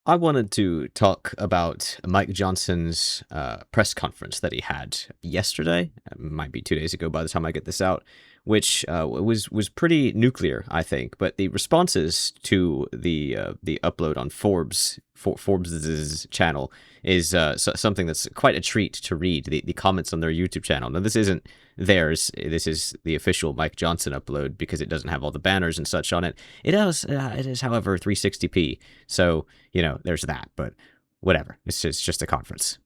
I wanted to talk about Mike Johnson's press conference that he had yesterday. It might be 2 days ago by the time I get this out, which was pretty nuclear, I think. But the responses to the upload on Forbes's channel is something that's quite a treat to read. The comments on their YouTube channel. Now, this isn't theirs. This is the official Mike Johnson upload because it doesn't have all the banners and such on it. It is, however, 360p. So, there's that, but whatever. It's just a conference.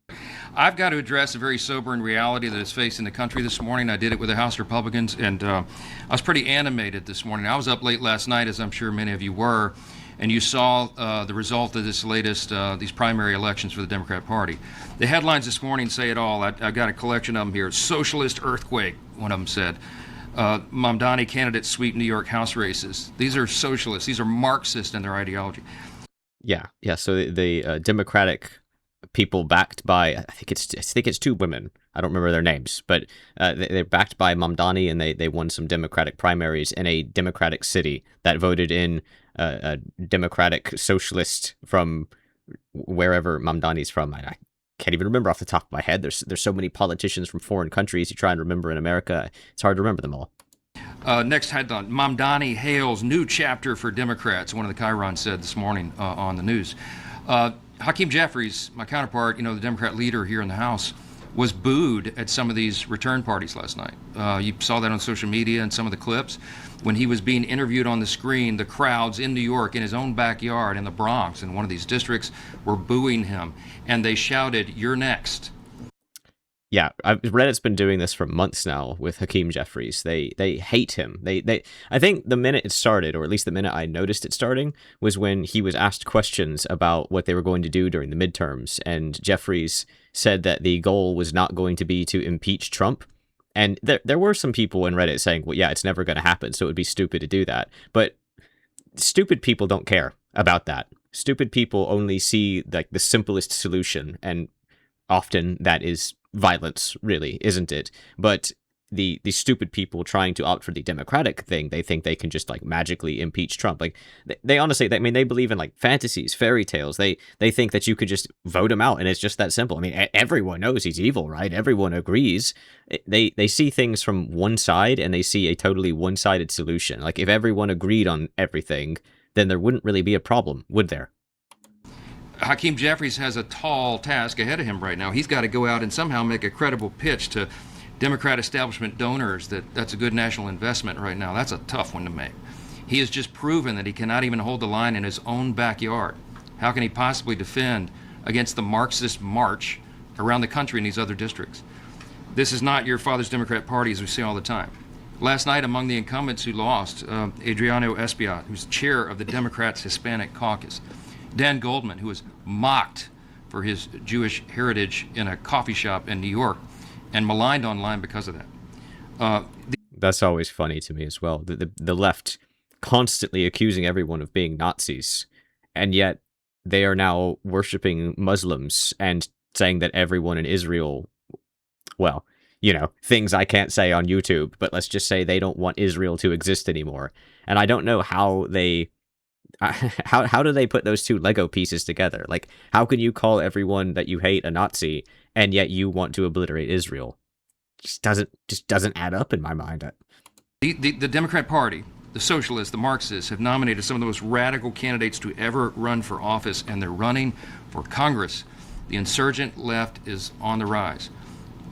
I've got to address a very sobering reality that is facing the country this morning. I did it with the House Republicans, and I was pretty animated this morning. I was up late last night, as I'm sure many of you were, and you saw the result of this latest, these primary elections for the Democrat Party. The headlines this morning say it all. I've got a collection of them here. Socialist earthquake, one of them said. Mamdani candidates sweep New York House races. These are socialists. These are Marxist in their ideology. Yeah. So the Democratic people backed by I think it's two women. I don't remember their names, but they're backed by Mamdani, and they won some Democratic primaries in a Democratic city that voted in a Democratic socialist from wherever Mamdani's from. I can't even remember off the top of my head. There's so many politicians from foreign countries you try and remember in America. It's hard to remember them all. Next headline, Mamdani hails new chapter for Democrats, one of the Chiron said this morning on the news. Hakeem Jeffries, my counterpart, the Democrat leader here in the House, was booed at some of these return parties last night. You saw that on social media and some of the clips. When he was being interviewed on the screen, the crowds in New York, in his own backyard, in the Bronx, in one of these districts, were booing him. And they shouted, "You're next." Yeah, Reddit's been doing this for months now with Hakeem Jeffries. They hate him. I think the minute it started, or at least the minute I noticed it starting, was when he was asked questions about what they were going to do during the midterms, and Jeffries said that the goal was not going to be to impeach Trump. And there were some people in Reddit saying, well, yeah, it's never going to happen, so it would be stupid to do that. But stupid people don't care about that. Stupid people only see like the simplest solution, and often that is violence, really, isn't it? But the stupid people trying to opt for the Democratic thing, they think they can just like magically impeach Trump. Like they honestly, they believe in like fantasies, fairy tales. They think that you could just vote him out and it's just that simple. I mean, everyone knows he's evil, right? Everyone agrees. They see things from one side and they see a totally one-sided solution. Like if everyone agreed on everything, then there wouldn't really be a problem, would there? Hakeem Jeffries has a tall task ahead of him right now. He's got to go out and somehow make a credible pitch to Democrat establishment donors that that's a good national investment right now. That's a tough one to make. He has just proven that he cannot even hold the line in his own backyard. How can he possibly defend against the Marxist march around the country in these other districts? This is not your father's Democrat Party, as we say all the time. Last night, among the incumbents who lost, Adriano Espiat, who's chair of the Democrats' Hispanic Caucus, Dan Goldman, who was mocked for his Jewish heritage in a coffee shop in New York and maligned online because of that. That's always funny to me as well. The left constantly accusing everyone of being Nazis, and yet they are now worshiping Muslims and saying that everyone in Israel, well, things I can't say on YouTube, but let's just say they don't want Israel to exist anymore. And I don't know how how do they put those two Lego pieces together? Like, how can you call everyone that you hate a Nazi and yet you want to obliterate Israel? Just doesn't add up in my mind. The Democrat Party, the socialists, the Marxists, have nominated some of the most radical candidates to ever run for office, and they're running for Congress. The insurgent left is on the rise.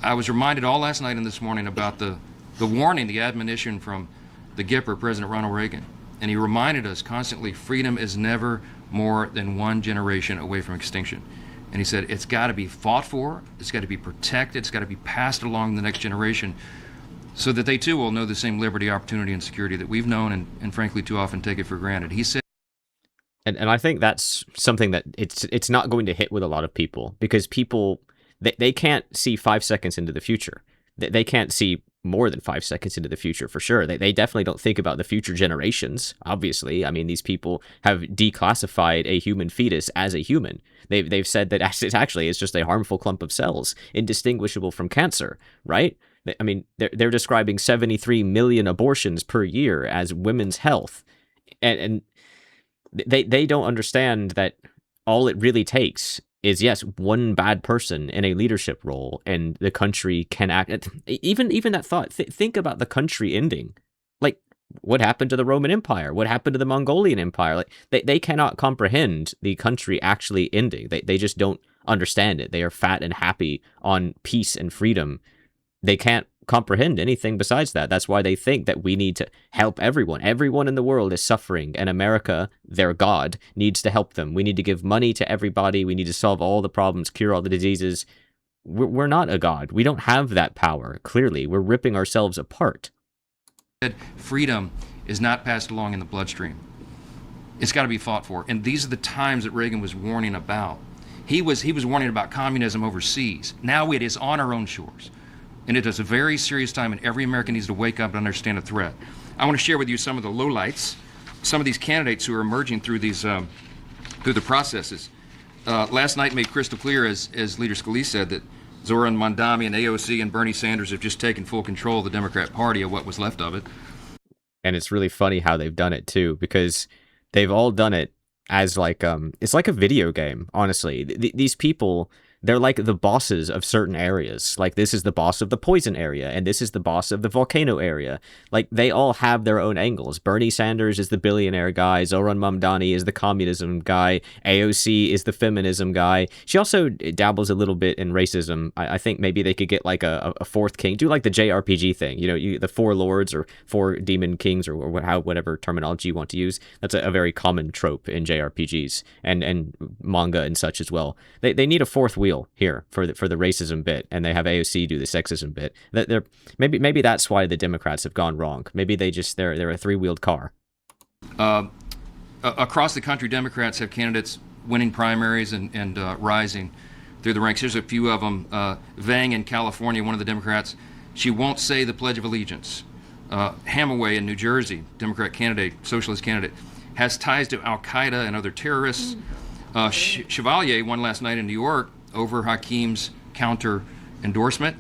I was reminded all last night and this morning about the warning, the admonition from the Gipper, President Ronald Reagan. And he reminded us constantly, freedom is never more than one generation away from extinction. And he said, it's got to be fought for, it's got to be protected, it's got to be passed along to the next generation so that they too will know the same liberty, opportunity, and security that we've known and frankly too often take it for granted. He said, and I think that's something that it's not going to hit with a lot of people, because people, they can't see 5 seconds into the future. They can't see more than 5 seconds into the future, for sure. They definitely don't think about the future generations, obviously. I mean, these people have declassified a human fetus as a human. They've said that it's just a harmful clump of cells, indistinguishable from cancer, right? I mean, they're describing 73 million abortions per year as women's health. And they don't understand that all it really takes is, yes, one bad person in a leadership role, and the country can act. Even that thought. Think about the country ending. Like, what happened to the Roman Empire? What happened to the Mongolian Empire? Like, they cannot comprehend the country actually ending. They just don't understand it. They are fat and happy on peace and freedom. They can't comprehend anything besides that. That's why they think that we need to help everyone. Everyone in the world is suffering, and America, their God, needs to help them. We need to give money to everybody. We need to solve all the problems, cure all the diseases. We're not a God. We don't have that power. Clearly, we're ripping ourselves apart. Freedom is not passed along in the bloodstream. It's got to be fought for. And these are the times that Reagan was warning about. He was warning about communism overseas. Now it is on our own shores. And it is a very serious time, and every American needs to wake up and understand the threat. I want to share with you some of the lowlights, some of these candidates who are emerging through these through the processes. Last night made crystal clear, as Leader Scalise said, that Zoran Mondami and AOC and Bernie Sanders have just taken full control of the Democrat Party, of what was left of it. And it's really funny how they've done it too, because they've all done it as like it's like a video game. Honestly, these people, they're like the bosses of certain areas. Like, this is the boss of the poison area, and this is the boss of the volcano area. Like, they all have their own angles. Bernie Sanders is the billionaire guy. Zoran Mamdani is the communism guy. AOC is the feminism guy. She also dabbles a little bit in racism. I think maybe they could get like a fourth king, do like the JRPG thing. You know, the four lords or four demon kings, or whatever terminology you want to use. That's a very common trope in JRPGs and manga and such as well. They need a fourth wheel here for the racism bit, and they have AOC do the sexism bit. That they're maybe that's why the Democrats have gone wrong. Maybe they're a three-wheeled car. Across the country, Democrats have candidates winning primaries and rising through the ranks. Here's a few of them. Vang in California, one of the Democrats, she won't say the Pledge of Allegiance. Hamaway in New Jersey, Democrat candidate, socialist candidate, has ties to Al Qaeda and other terrorists. Chevalier won last night in New York over Hakim's counter endorsement.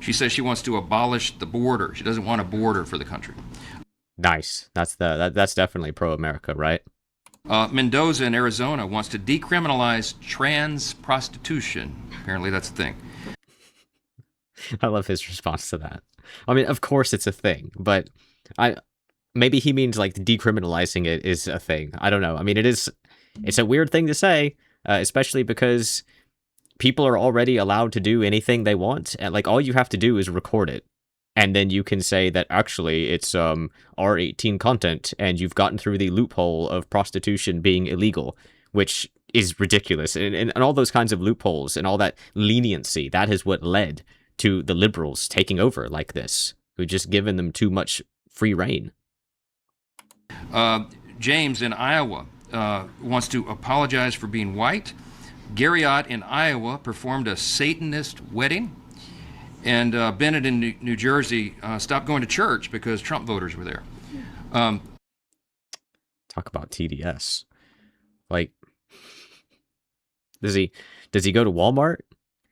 She says she wants to abolish the border. She doesn't want a border for the country. Nice. That's definitely pro-America, right? Mendoza in Arizona wants to decriminalize trans prostitution. Apparently that's a thing. I love his response to that. I mean, of course it's a thing, but maybe he means like decriminalizing it is a thing. I don't know. I mean, it's a weird thing to say, especially because people are already allowed to do anything they want. And like, all you have to do is record it. And then you can say that actually it's R18 content, and you've gotten through the loophole of prostitution being illegal, which is ridiculous. And all those kinds of loopholes and all that leniency, that is what led to the liberals taking over like this, who just given them too much free reign. James in Iowa wants to apologize for being white. Garriott in Iowa performed a Satanist wedding. And Bennett in New Jersey stopped going to church because Trump voters were there. Talk about TDS. Like, does he go to Walmart?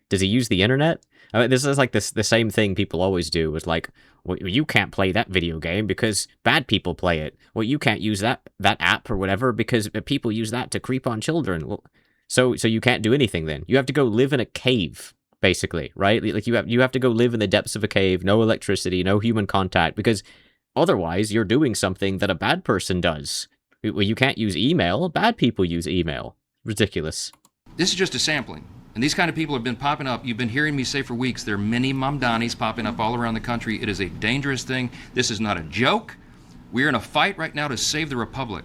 Does he use the internet? I mean, this is like the same thing people always do. Is like, well, you can't play that video game because bad people play it. Well, you can't use that app or whatever because people use that to creep on children. Well, so you can't do anything then. You have to go live in a cave, basically, right? Like you have to go live in the depths of a cave, no electricity, no human contact, because otherwise you're doing something that a bad person does. Well, you can't use email. Bad people use email. Ridiculous. This is just a sampling. And these kind of people have been popping up. You've been hearing me say for weeks, there are many Mamdanis popping up all around the country. It is a dangerous thing. This is not a joke. We're in a fight right now to save the Republic.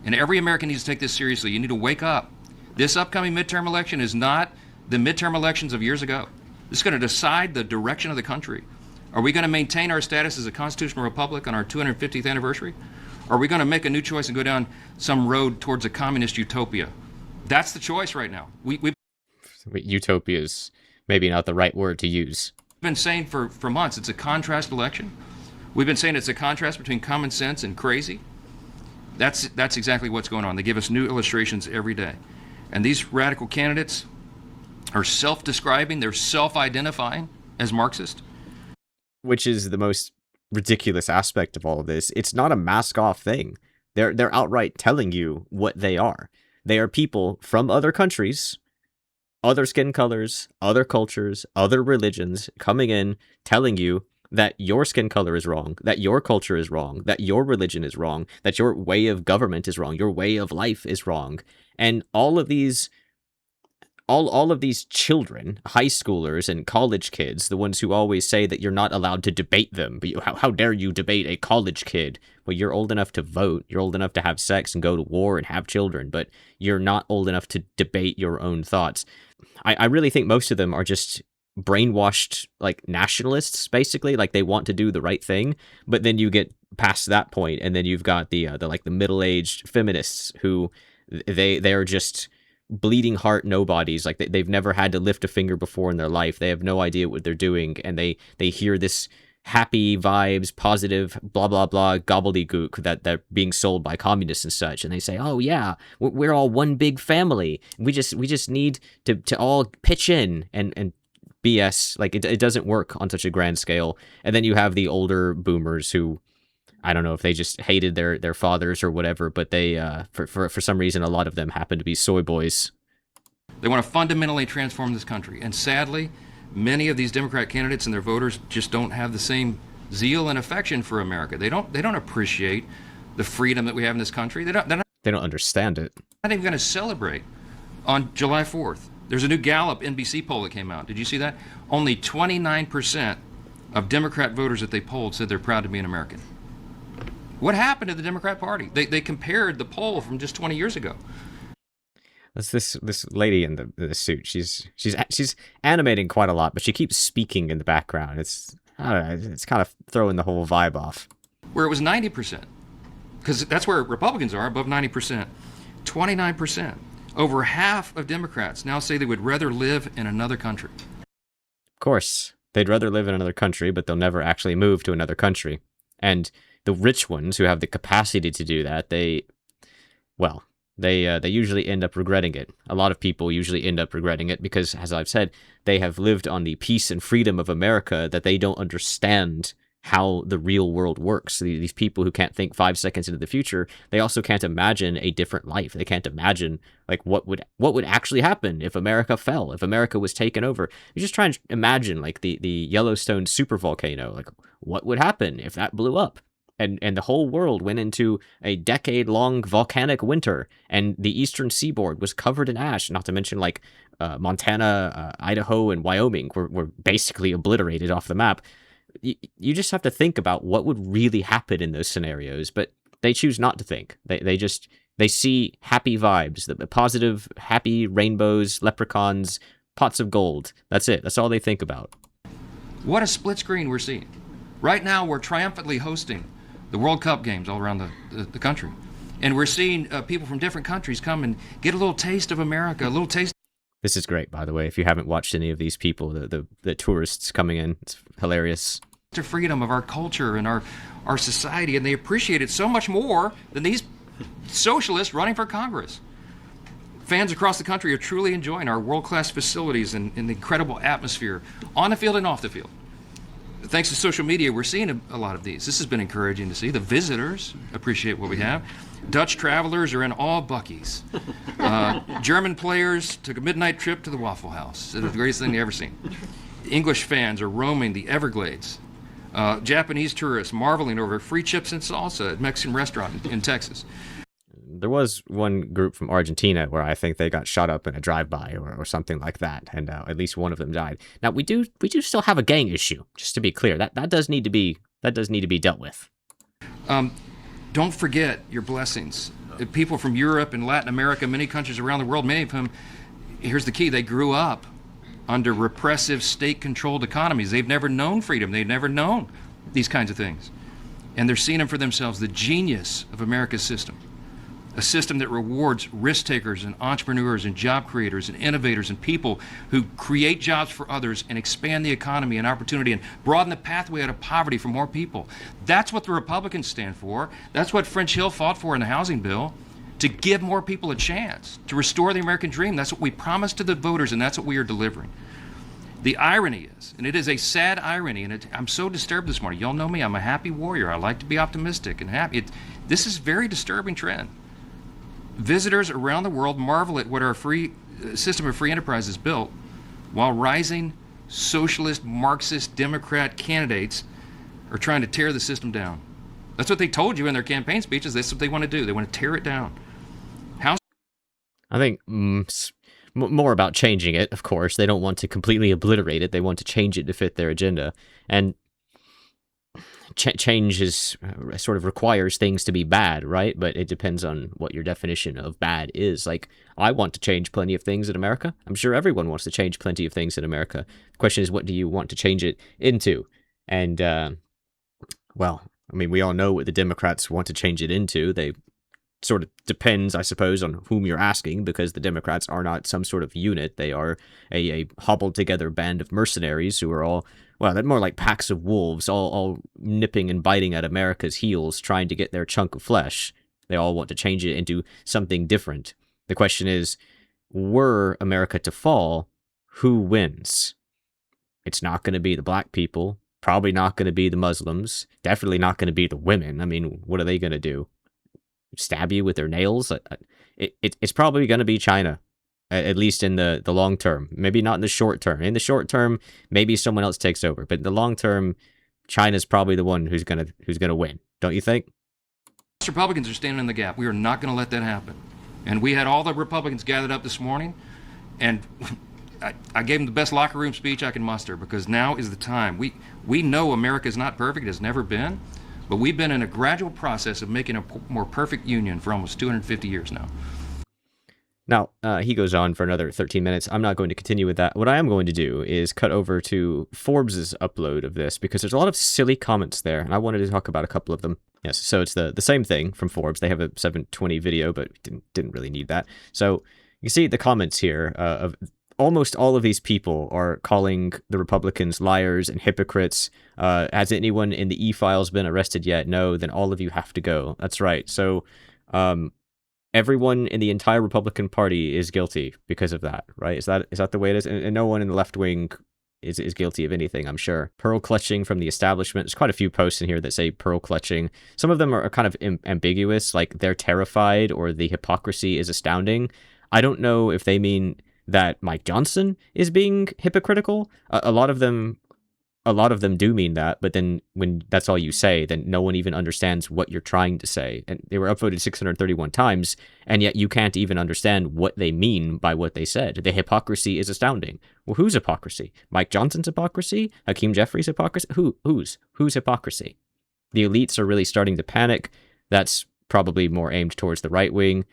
And every American needs to take this seriously. You need to wake up. This upcoming midterm election is not the midterm elections of years ago. This is going to decide the direction of the country. Are we going to maintain our status as a constitutional republic on our 250th anniversary? Or are we going to make a new choice and go down some road towards a communist utopia? That's the choice right now. Utopia is maybe not the right word to use. We've been saying for months it's a contrast election. We've been saying it's a contrast between common sense and crazy. That's exactly what's going on. They give us new illustrations every day. And these radical candidates are self-describing, they're self-identifying as Marxist. Which is the most ridiculous aspect of all of this. It's not a mask-off thing. They're outright telling you what they are. They are people from other countries, other skin colors, other cultures, other religions coming in, telling you that your skin color is wrong, that your culture is wrong, that your religion is wrong, that your way of government is wrong, your way of life is wrong. And all of these children, high schoolers and college kids, the ones who always say that you're not allowed to debate them, but how dare you debate a college kid? Well, you're old enough to vote, you're old enough to have sex and go to war and have children, but you're not old enough to debate your own thoughts. I really think most of them are just brainwashed, like, nationalists, basically. Like, they want to do the right thing, but then you get past that point, and then you've got the middle-aged feminists who they're just bleeding heart nobodies. Like, they've never had to lift a finger before in their life. They have no idea what they're doing, and they hear this happy vibes, positive, blah blah blah gobbledygook that they're being sold by communists and such, and they say, "Oh yeah, we're all one big family. We just need to all pitch in and BS." Like, it doesn't work on such a grand scale. And then you have the older boomers who, I don't know if they just hated their fathers or whatever, but they for some reason a lot of them happen to be soy boys. They want to fundamentally transform this country, and sadly, many of these Democrat candidates and their voters just don't have the same zeal and affection for America. They don't appreciate the freedom that we have in this country. They don't understand it. Not even going to celebrate on July 4th. There's a new Gallup NBC poll that came out. Did you see that? Only 29% of Democrat voters that they polled said they're proud to be an American. What happened to the Democrat Party? They compared the poll from just 20 years ago. That's this lady in the suit. She's animating quite a lot, but she keeps speaking in the background. It's, I don't know, it's kind of throwing the whole vibe off. Where it was 90%, because that's where Republicans are, above 90%. 29%. Over half of Democrats now say they would rather live in another country. Of course, they'd rather live in another country, but they'll never actually move to another country. And the rich ones who have the capacity to do that, they usually end up regretting it. A lot of people usually end up regretting it because, as I've said, they have lived on the peace and freedom of America, that they don't understand how the real world works. These people who can't think 5 seconds into the future, they also can't imagine a different life. They can't imagine, like, what would actually happen if America fell, if America was taken over. You just try and imagine, like, the Yellowstone supervolcano. Like, what would happen if that blew up? And the whole world went into a decade-long volcanic winter, and the eastern seaboard was covered in ash, not to mention, like, Montana, Idaho, and Wyoming were basically obliterated off the map. You just have to think about what would really happen in those scenarios, but they choose not to think. They see happy vibes, the positive, happy rainbows, leprechauns, pots of gold. That's it. That's all they think about. What a split screen we're seeing. Right now, we're triumphantly hosting the World Cup games all around the country. And we're seeing people from different countries come and get a little taste of America, a little taste. This is great, by the way. If you haven't watched any of these people, the tourists coming in, it's hilarious. To freedom of our culture and our society, and they appreciate it so much more than these socialists running for Congress. Fans across the country are truly enjoying our world-class facilities and the incredible atmosphere on the field and off the field. Thanks to social media, we're seeing a lot of these. This has been encouraging to see. The visitors appreciate what we have. Dutch travelers are in all Buc-ee's. German players took a midnight trip to the Waffle House. It's the greatest thing they've ever seen. English fans are roaming the Everglades. Japanese tourists marveling over free chips and salsa at a Mexican restaurant in Texas. There was one group from Argentina where I think they got shot up in a drive-by or something like that, and at least one of them died. Now we do still have a gang issue, just to be clear. That does need to be dealt with. Don't forget your blessings. People from Europe and Latin America, many countries around the world, many of whom, here's the key, they grew up under repressive state-controlled economies. They've never known freedom. They've never known these kinds of things. And they're seeing them for themselves, the genius of America's system. A system that rewards risk takers and entrepreneurs and job creators and innovators and people who create jobs for others and expand the economy and opportunity and broaden the pathway out of poverty for more people. That's what the Republicans stand for. That's what French Hill fought for in the housing bill, to give more people a chance, to restore the American dream. That's what we promised to the voters, and that's what we are delivering. The irony is, and it is a sad irony, and I'm so disturbed this morning. Y'all know me, I'm a happy warrior. I like to be optimistic and happy. This is a very disturbing trend. Visitors around the world marvel at what our free system of free enterprise is built, while rising socialist, Marxist, Democrat candidates are trying to tear the system down. That's what they told you in their campaign speeches. That's what they want to do. They want to tear it down. I think more about changing it, of course. They don't want to completely obliterate it. They want to change it to fit their agenda. And change is sort of requires things to be bad, right? But it depends on what your definition of bad is. Like, I want to change plenty of things in America. I'm sure everyone wants to change plenty of things in America. The question is, what do you want to change it into? And, well, I mean, we all know what the Democrats want to change it into. They sort of depends, I suppose, on whom you're asking, because the Democrats are not some sort of unit. They are a hobbled together band of mercenaries who are all, well, they're more like packs of wolves, all nipping and biting at America's heels, trying to get their chunk of flesh. They all want to change it into something different. The question is, were America to fall, who wins? It's not going to be the black people, probably not going to be the Muslims, definitely not going to be the women. I mean, what are they going to do? Stab you with their nails? It's probably going to be China, at least in the long term. Maybe not in the short term. In the short term, maybe someone else takes over. But in the long term, China's probably the one who's gonna win. Don't you think? Republicans are standing in the gap. We are not going to let that happen. And we had all the Republicans gathered up this morning, and I gave them the best locker room speech I can muster, because now is the time. We know America is not perfect. It has never been. But we've been in a gradual process of making a more perfect union for almost 250 years now. Now, he goes on for another 13 minutes. I'm not going to continue with that. What I am going to do is cut over to Forbes' upload of this, because there's a lot of silly comments there, and I wanted to talk about a couple of them. Yes, so it's the same thing from Forbes. They have a 720 video, but didn't really need that. So you see the comments here of almost all of these people are calling the Republicans liars and hypocrites. Has anyone in the E-Files been arrested yet? No, then all of you have to go. That's right. So everyone in the entire Republican Party is guilty because of that, right? Is that the way it is? And no one in the left wing is guilty of anything, I'm sure. Pearl clutching from the establishment. There's quite a few posts in here that say pearl clutching. Some of them are kind of ambiguous, like they're terrified or the hypocrisy is astounding. I don't know if they mean that Mike Johnson is being hypocritical. A lot of them do mean that, but then when that's all you say, then no one even understands what you're trying to say. And they were upvoted 631 times, and yet you can't even understand what they mean by what they said. The hypocrisy is astounding. Well, whose hypocrisy? Mike Johnson's hypocrisy? Hakeem Jeffries' hypocrisy? Whose hypocrisy? The elites are really starting to panic. That's probably more aimed towards the right wing.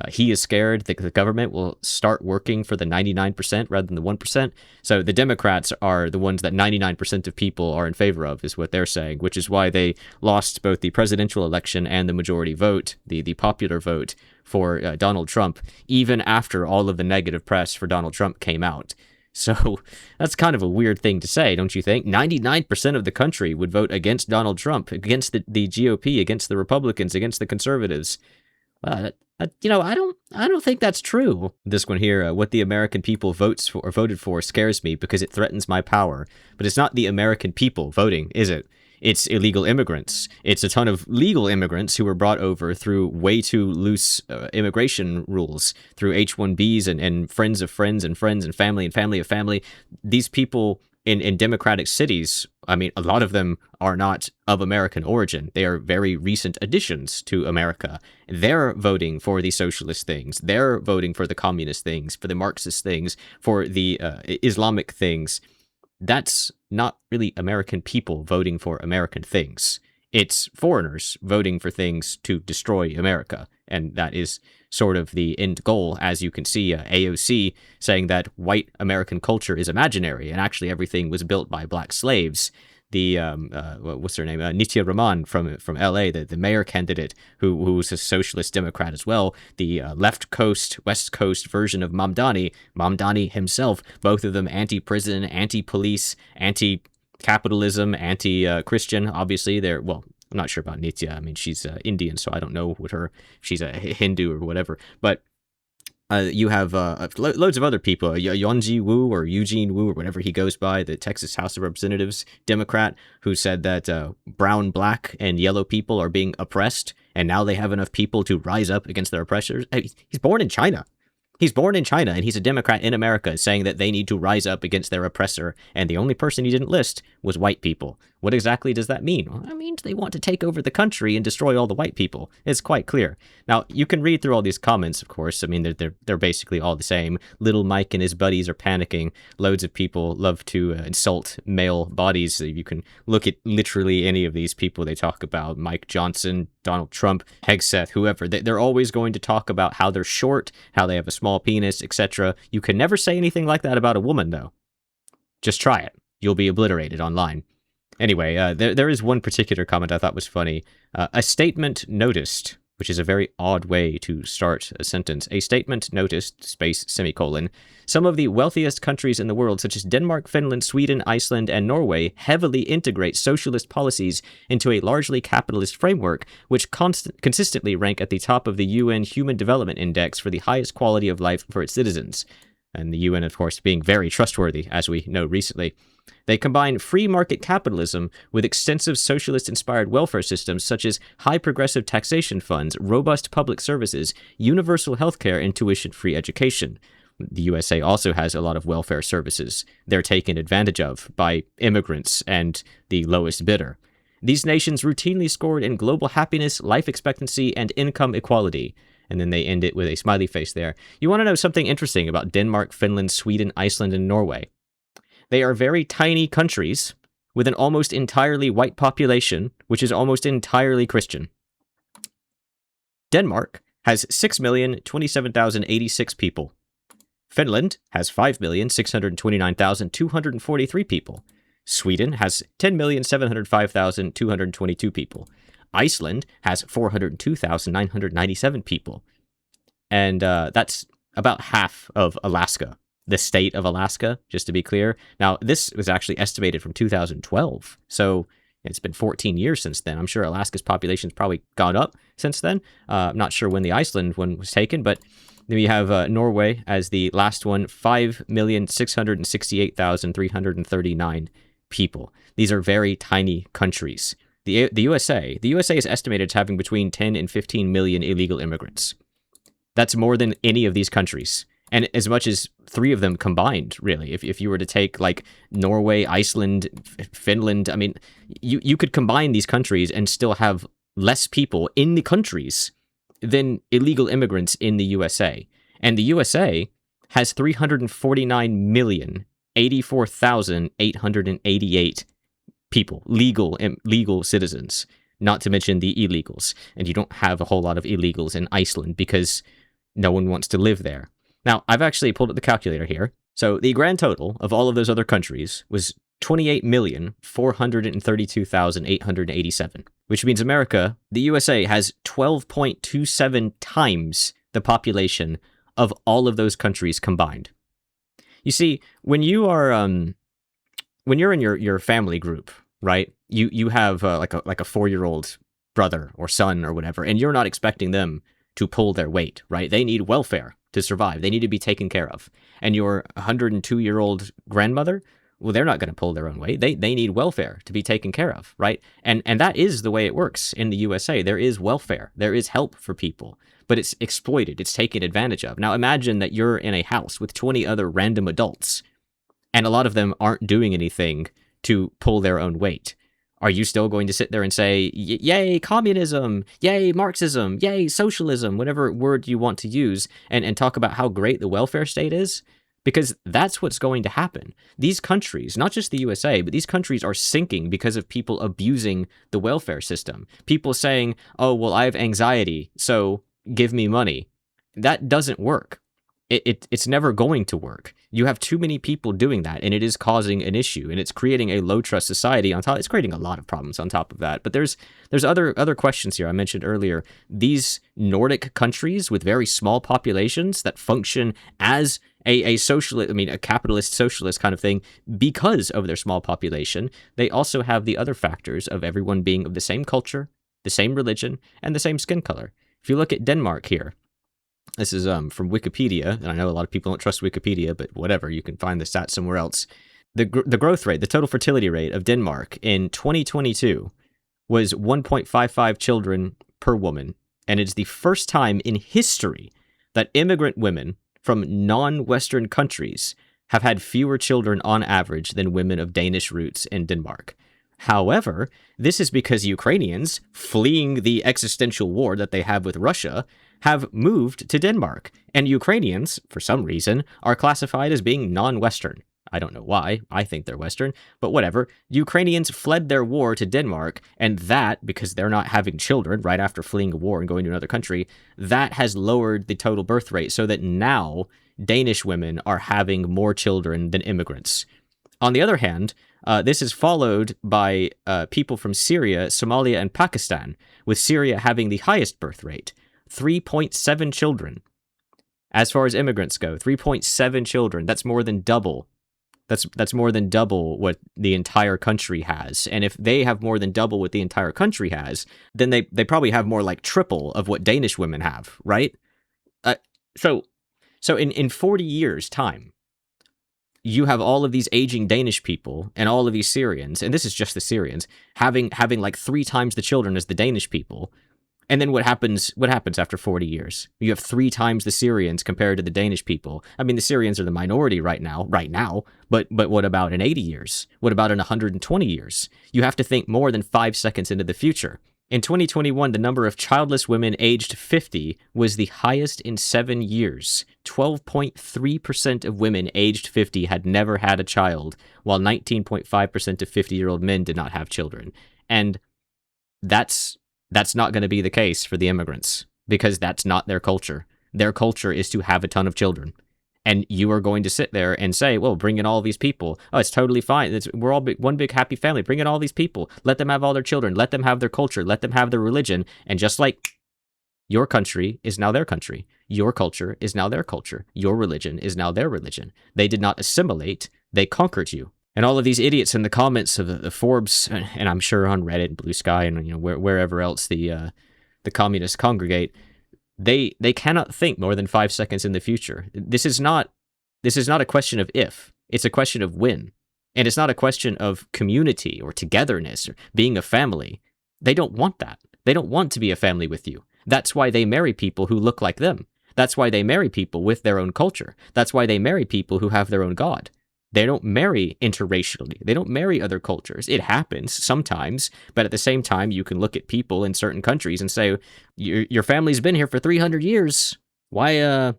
He is scared that the government will start working for the 99% rather than the 1%. So the Democrats are the ones that 99% of people are in favor of, is what they're saying, which is why they lost both the presidential election and the majority vote, the popular vote for Donald Trump, even after all of the negative press for Donald Trump came out. So that's kind of a weird thing to say, don't you think? 99% of the country would vote against Donald Trump, against the GOP, against the Republicans, against the conservatives. I don't think that's true. This one here, what the American people voted for scares me because it threatens my power. But it's not the American people voting, is it? It's illegal immigrants. It's a ton of legal immigrants who were brought over through way too loose immigration rules, through H-1Bs and friends of friends and friends and family of family. These people in democratic cities, I mean, a lot of them are not of American origin. They are very recent additions to America. They're voting for the socialist things. They're voting for the communist things, for the Marxist things, for the Islamic things. That's not really American people voting for American things. It's foreigners voting for things to destroy America. And that is sort of the end goal, as you can see, AOC saying that white American culture is imaginary, and actually everything was built by black slaves. The, what's her name? Nitya Raman from LA, the mayor candidate, who was a socialist Democrat as well. The left coast, west coast version of Mamdani himself, both of them anti-prison, anti-police, anti-capitalism, anti-Christian. Obviously, I'm not sure about Nitya. I mean, she's Indian, so I don't know if she's a Hindu or whatever. But You have loads of other people, Yonji Wu or Eugene Wu or whatever he goes by, the Texas House of Representatives Democrat, who said that brown, black, and yellow people are being oppressed, and now they have enough people to rise up against their oppressors. He's born in China. He's born in China, and he's a Democrat in America saying that they need to rise up against their oppressor, and the only person he didn't list was white people. What exactly does that mean? Well, that means they want to take over the country and destroy all the white people. It's quite clear. Now, you can read through all these comments, of course. I mean, they're basically all the same. Little Mike and his buddies are panicking. Loads of people love to insult male bodies. You can look at literally any of these people they talk about. Mike Johnson, Donald Trump, Hegseth, whoever. They're always going to talk about how they're short, how they have a small penis, etc. You can never say anything like that about a woman, though. Just try it. You'll be obliterated online. Anyway, there is one particular comment I thought was funny. A statement noticed, which is a very odd way to start a sentence. A statement noticed, space, semicolon. Some of the wealthiest countries in the world, such as Denmark, Finland, Sweden, Iceland, and Norway, heavily integrate socialist policies into a largely capitalist framework, which consistently rank at the top of the UN Human Development Index for the highest quality of life for its citizens. And the UN, of course, being very trustworthy, as we know recently. They combine free market capitalism with extensive socialist-inspired welfare systems such as high progressive taxation funds, robust public services, universal healthcare, and tuition-free education. The USA also has a lot of welfare services. They're taken advantage of by immigrants and the lowest bidder. These nations routinely scored in global happiness, life expectancy, and income equality. And then they end it with a smiley face there. You want to know something interesting about Denmark, Finland, Sweden, Iceland, and Norway? They are very tiny countries with an almost entirely white population, which is almost entirely Christian. Denmark has 6,027,086 people. Finland has 5,629,243 people. Sweden has 10,705,222 people. Iceland has 402,997 people. And that's about half of Alaska. The state of Alaska, just to be clear. Now, this was actually estimated from 2012, so it's been 14 years since then. I'm sure Alaska's population's probably gone up since then. I'm not sure when the Iceland one was taken, but then we have Norway as the last one, 5,668,339 people. These are very tiny countries. The USA is estimated as having between 10 and 15 million illegal immigrants. That's more than any of these countries. And as much as 3 of them combined, really, if you were to take like Norway, Iceland, Finland, I mean, you could combine these countries and still have less people in the countries than illegal immigrants in the USA. And the USA has 349,084,888 people, legal citizens, not to mention the illegals. And you don't have a whole lot of illegals in Iceland because no one wants to live there. Now, I've actually pulled up the calculator here. So the grand total of all of those other countries was 28,432,887, which means America, the USA, has 12.27 times the population of all of those countries combined. You see, when you are when you're in your family group, right? You have like a 4-year-old brother or son or whatever, and you're not expecting them to pull their weight, right? They need welfare to survive. They need to be taken care of. And your 102-year-old grandmother, well, they're not going to pull their own weight. They need welfare to be taken care of, right? And that is the way it works in the USA. There is welfare. There is help for people, but it's exploited. It's taken advantage of. Now imagine that you're in a house with 20 other random adults, and a lot of them aren't doing anything to pull their own weight. Are you still going to sit there and say, yay, communism, yay, Marxism, yay, socialism, whatever word you want to use, and talk about how great the welfare state is? Because that's what's going to happen. These countries, not just the USA, but these countries are sinking because of people abusing the welfare system. People saying, oh, well, I have anxiety, so give me money. That doesn't work. It's never going to work. You have too many people doing that, and it is causing an issue, and it's creating a low trust society on top. It's creating a lot of problems on top of that. But there's other questions here I mentioned earlier. These Nordic countries with very small populations that function as a socialist, I mean, a capitalist socialist kind of thing because of their small population. They also have the other factors of everyone being of the same culture, the same religion, and the same skin color. If you look at Denmark here, This is from Wikipedia, and I know a lot of people don't trust Wikipedia, but whatever, you can find the stats somewhere else. The growth rate, the total fertility rate of Denmark in 2022 was 1.55 children per woman, and it's the first time in history that immigrant women from non-Western countries have had fewer children on average than women of Danish roots in Denmark. However, this is because Ukrainians, fleeing the existential war that they have with Russia, have moved to Denmark, and Ukrainians, for some reason, are classified as being non-Western. I don't know why. I think they're Western, but whatever. Ukrainians fled their war to Denmark, and that, because they're not having children right after fleeing a war and going to another country, that has lowered the total birth rate so that now Danish women are having more children than immigrants. On the other hand, this is followed by people from Syria, Somalia, and Pakistan, with Syria having the highest birth rate, 3.7 children. As far as immigrants go, 3.7 children. That's more than double. That's more than double what the entire country has. And if they have more than double what the entire country has, then they probably have more like triple of what Danish women have, right? So in 40 years' time, you have all of these aging Danish people and all of these Syrians, and this is just the Syrians, having like 3 times the children as the Danish people. And then what happens after 40 years? You have 3 times the Syrians compared to the Danish people. I mean, the Syrians are the minority right now, but what about in 80 years? What about in 120 years? You have to think more than 5 seconds into the future. In 2021, the number of childless women aged 50 was the highest in 7 years. 12.3% of women aged 50 had never had a child, while 19.5% of 50-year-old men did not have children. And that's not going to be the case for the immigrants, because that's not their culture. Their culture is to have a ton of children. And you are going to sit there and say, well, bring in all these people. Oh, it's totally fine. We're all one big happy family. Bring in all these people. Let them have all their children. Let them have their culture. Let them have their religion. And just like your country is now their country, your culture is now their culture, your religion is now their religion. They did not assimilate. They conquered you. And all of these idiots in the comments of the Forbes, and I'm sure on Reddit and Blue Sky and wherever else the communists congregate, they cannot think more than 5 seconds in the future. This is not a question of if, it's a question of when. And it's not a question of community or togetherness or being a family. They don't want that. They don't want to be a family with you. That's why they marry people who look like them. That's why they marry people with their own culture. That's why they marry people who have their own God. They don't marry interracially. They don't marry other cultures. It happens sometimes, but at the same time, you can look at people in certain countries and say, your family's been here for 300 years. Why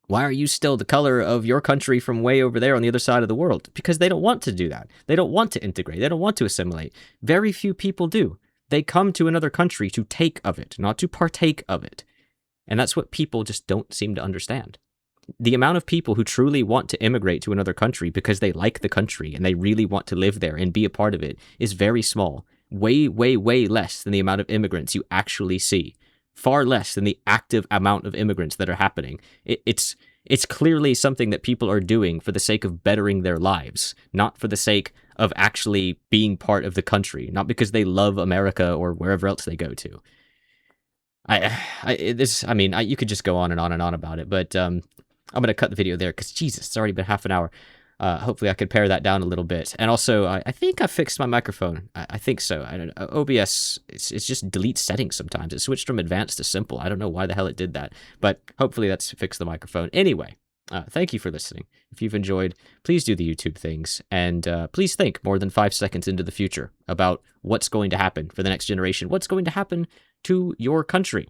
are you still the color of your country from way over there on the other side of the world? Because they don't want to do that. They don't want to integrate. They don't want to assimilate. Very few people do. They come to another country to take of it, not to partake of it. And that's what people just don't seem to understand. The amount of people who truly want to immigrate to another country because they like the country and they really want to live there and be a part of it is very small. Way, way, way less than the amount of immigrants you actually see. Far less than the active amount of immigrants that are happening. It's clearly something that people are doing for the sake of bettering their lives, not for the sake of actually being part of the country, not because they love America or wherever else they go to. You could just go on and on and on about it, but I'm going to cut the video there because, Jesus, it's already been half an hour. Hopefully I could pare that down a little bit. And also, I think I fixed my microphone. I think so. I don't know. OBS, it's just delete settings sometimes. It switched from advanced to simple. I don't know why the hell it did that. But hopefully that's fixed the microphone. Anyway, thank you for listening. If you've enjoyed, please do the YouTube things. And please think more than 5 seconds into the future about what's going to happen for the next generation. What's going to happen to your country.